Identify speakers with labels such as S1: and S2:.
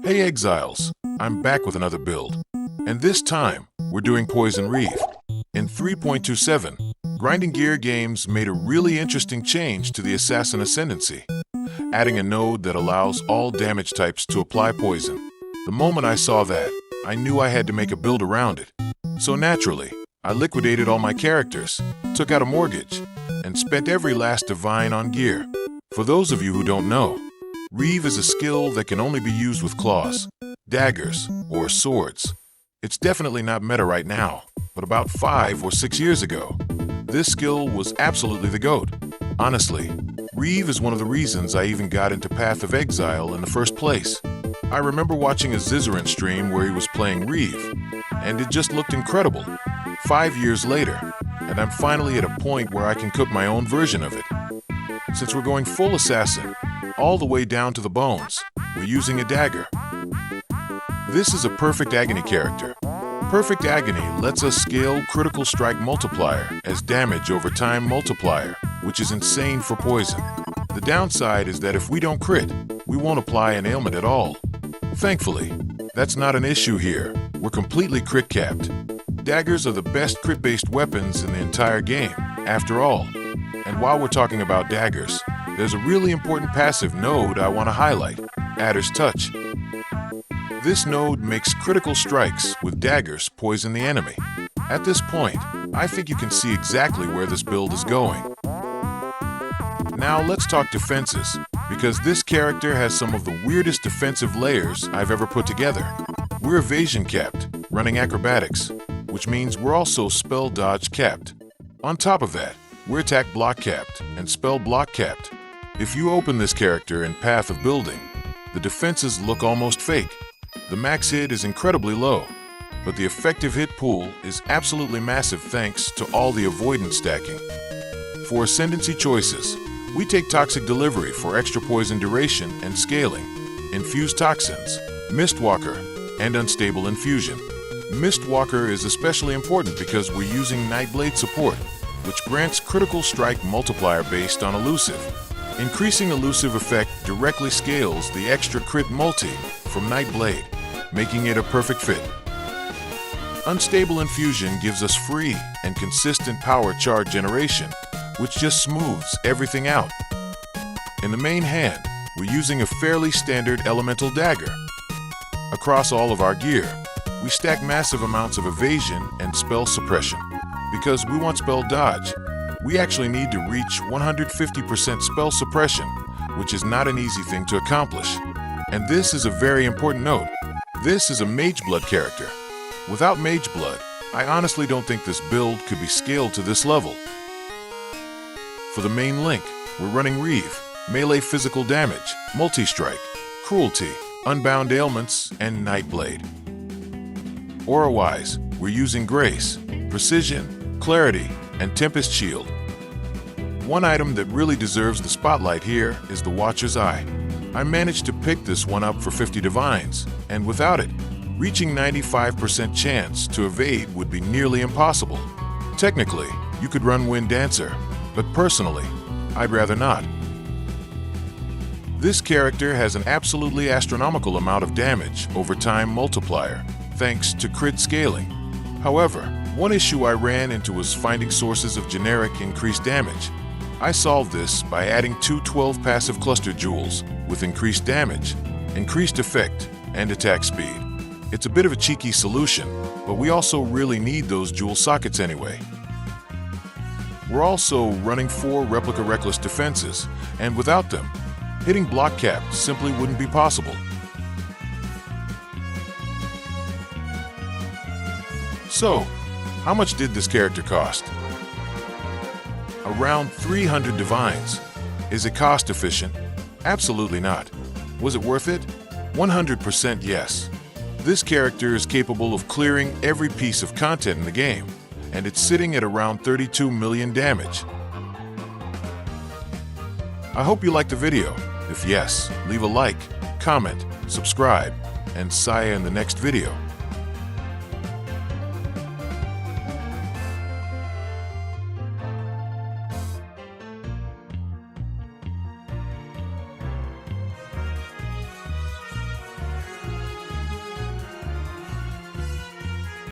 S1: Hey Exiles, I'm back with another build. And this time, we're doing Poison Reave. In 3.27, Grinding Gear Games made a really interesting change to the Assassin Ascendancy, adding a node that allows all damage types to apply poison. The moment I saw that, I knew I had to make a build around it. So naturally, I liquidated all my characters, took out a mortgage, and spent every last divine on gear. For those of you who don't know, Reave is a skill that can only be used with claws, daggers, or swords. It's definitely not meta right now, but about 5 or 6 years ago, this skill was absolutely the GOAT. Honestly, Reave is one of the reasons I even got into Path of Exile in the first place. I remember watching a Zizaran stream where he was playing Reave, and it just looked incredible. 5 years later, and I'm finally at a point where I can cook my own version of it. Since we're going full assassin, all the way down to the bones, we're using a dagger. This is a perfect Agony character. Perfect Agony lets us scale critical strike multiplier as damage over time multiplier, which is insane for poison. The downside is that if we don't crit, we won't apply an ailment at all. Thankfully, that's not an issue here. We're completely crit capped. Daggers are the best crit-based weapons in the entire game, after all. And while we're talking about daggers, there's a really important passive node I want to highlight, Adder's Touch. This node makes critical strikes with daggers poison the enemy. At this point, I think you can see exactly where this build is going. Now let's talk defenses, because this character has some of the weirdest defensive layers I've ever put together. We're evasion capped, running acrobatics, which means we're also spell dodge capped. On top of that, we're attack block capped and spell block capped. If you open this character in Path of Building, the defenses look almost fake. The max hit is incredibly low, but the effective hit pool is absolutely massive thanks to all the avoidance stacking. For Ascendancy choices, we take Toxic Delivery for extra poison duration and scaling, Infused Toxins, Mistwalker, and Unstable Infusion. Mistwalker is especially important because we're using Nightblade support, which grants critical strike multiplier based on elusive. Increasing elusive effect directly scales the extra crit multi from Nightblade, making it a perfect fit. Unstable Infusion gives us free and consistent power charge generation, which just smooths everything out. In the main hand, we're using a fairly standard elemental dagger. Across all of our gear, we stack massive amounts of evasion and spell suppression. Because we want spell dodge, we actually need to reach 150% spell suppression, which is not an easy thing to accomplish. And this is a very important note. This is a Mageblood character. Without Mageblood, I honestly don't think this build could be scaled to this level. For the main link, we're running Reave, melee physical damage, multi-strike, cruelty, unbound ailments, and Nightblade. Aura-wise, we're using Grace, Precision, Clarity, and Tempest Shield. One item that really deserves the spotlight here is the Watcher's Eye. I managed to pick this one up for 50 divines, and without it, reaching 95% chance to evade would be nearly impossible. Technically, you could run Wind Dancer, but personally, I'd rather not. This character has an absolutely astronomical amount of damage over time multiplier, thanks to crit scaling. However, one issue I ran into was finding sources of generic increased damage. I solved this by adding 2 12 passive cluster jewels with increased damage, increased effect, and attack speed. It's a bit of a cheeky solution, but we also really need those jewel sockets anyway. We're also running 4 replica reckless defenses, and without them, hitting block cap simply wouldn't be possible. So, how much did this character cost? Around 300 divines. Is it cost efficient? Absolutely not. Was it worth it? 100% yes. This character is capable of clearing every piece of content in the game, and it's sitting at around 32 million damage. I hope you liked the video. If yes, leave a like, comment, subscribe, and see you in the next video.